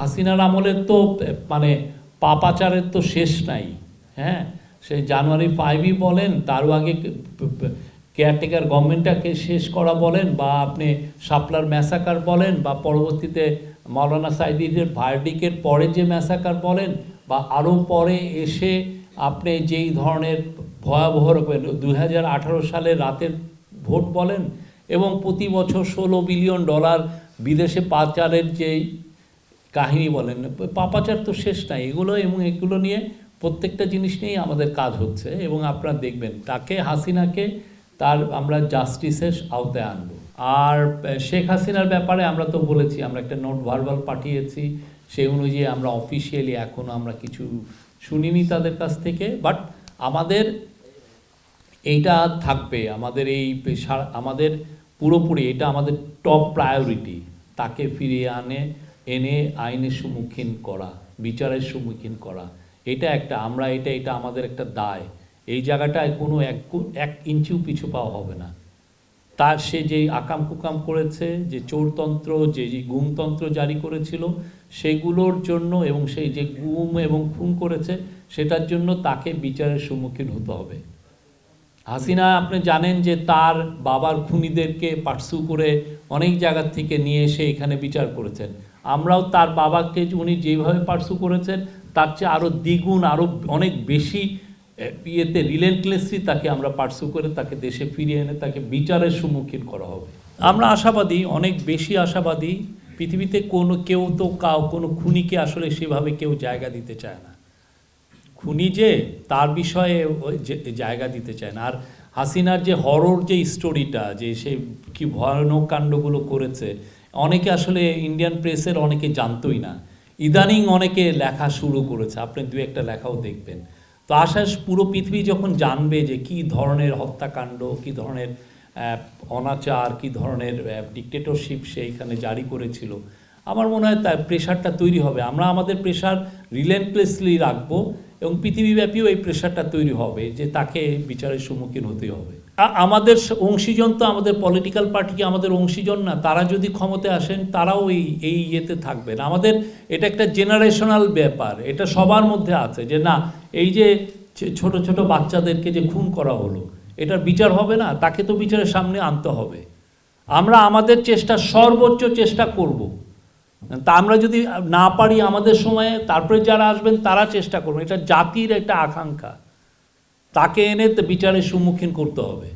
হাসিনার আমলের তো মানে পাপাচারের তো শেষ নাই। হ্যাঁ, সেই জানুয়ারি 5ই বলেন, তারও আগে কেয়ারটেকার গভর্নমেন্টটাকে শেষ করা বলেন, বা আপনি শাপলার ম্যাসাকার বলেন, বা পরবর্তীতে মৌলানা সাইদিদের ভার্ডিকের পরে যে ম্যাসাকার বলেন, বা আরও পরে এসে আপনি যেই ধরনের ভয়াবহ 2018 সালের রাতের ভোট বলেন, এবং প্রতি বছর $16 বিলিয়ন বিদেশে পাচারের যেই কাহিনী বলেন, পাপাচার তো শেষ নাই এগুলো। এবং এগুলো নিয়ে প্রত্যেকটা জিনিস নিয়েই আমাদের কাজ হচ্ছে, এবং আপনারা দেখবেন তাকে, হাসিনাকে আমরা জাস্টিসের আওতায় আনবো। আর শেখ হাসিনার ব্যাপারে আমরা তো বলেছি, আমরা একটা নোট ভার্বাল পাঠিয়েছি, সেই অনুযায়ী আমরা অফিসিয়ালি এখনও আমরা কিছু শুনিনি তাদের কাছ থেকে। বাট আমাদের এইটা থাকবে, আমাদের আমাদের পুরোপুরি এটা আমাদের টপ প্রায়োরিটি, তাকে ফিরিয়ে এনে আইনের সম্মুখীন করা, বিচারের সম্মুখীন করা। এটা আমাদের একটা দায়। এই জায়গাটায় কোনো এক ইঞ্চিও পিছু পাওয়া হবে না। তার সে যে আকাম কুকাম করেছে, যে চোরতন্ত্র, যে গুমতন্ত্র জারি করেছিল, সেগুলোর জন্য, এবং সেই যে গুম এবং খুন করেছে সেটার জন্য তাকে বিচারের সম্মুখীন হতে হবে। হাসিনা, আপনি জানেন যে তার বাবার খুনিদেরকে পার্সু করে অনেক জায়গার থেকে নিয়ে এসে এখানে বিচার করেছেন। আমরাও তার বাবাকে উনি যেভাবে পার্সু করেছেন তার চেয়ে আরও দ্বিগুণ, আরও অনেক বেশি রিলেন্টলেসলি তাকে আমরা পার্সু করে তাকে দেশে ফিরিয়ে এনে তাকে বিচারের সম্মুখীন করা হবে। আমরা আশাবাদী, অনেক বেশি আশাবাদী। পৃথিবীতে কেউ তো কোনো খুনিকে আসলে সেভাবে কেউ জায়গা দিতে চায় না। খুনি যে তার বিষয়ে জায়গা দিতে চায় না। আর হাসিনার যে হরর যে স্টোরিটা, যে সে কি ভয়ানক কাণ্ডগুলো করেছে, অনেকে আসলে ইন্ডিয়ান প্রেসের অনেকে জানতোই না। ইদানিং অনেকে লেখা শুরু করেছে, আপনি দু একটা লেখাও দেখবেন। তো পুরো পৃথিবী যখন জানবে যে কি ধরনের হত্যাকাণ্ড, কি ধরনের অনাচার, কি ধরনের ডিক্টেটরশিপ সে এখানে জারি করেছিল, আমার মনে হয় তার প্রেশারটা তৈরি হবে। আমরা আমাদের প্রেশার রিলেন্টলেসলি রাখবো, এবং পৃথিবীব্যাপীও এই প্রেশারটা তৈরি হবে যে তাকে বিচারের সম্মুখীন হতে হবে। আমাদের অংশীজন তো আমাদের পলিটিক্যাল পার্টিকে আমাদের অংশীজন না, তারা যদি ক্ষমতায় আসেন তারাও এই ইয়েতে থাকবেন। আমাদের এটা একটা জেনারেশনাল ব্যাপার, এটা সবার মধ্যে আছে যে না, এই যে ছোট ছোট বাচ্চাদেরকে যে খুন করা হলো, এটার বিচার হবে না, তাকে তো বিচারের সামনে আনতে হবে। আমরা আমাদের সর্বোচ্চ চেষ্টা করব। তা আমরা যদি না পারি আমাদের সময়ে, তারপরে যারা আসবেন তারা চেষ্টা করবেন। এটা জাতির একটা আকাঙ্ক্ষা, তাকে এনে বিচারের সম্মুখীন করতে হবে।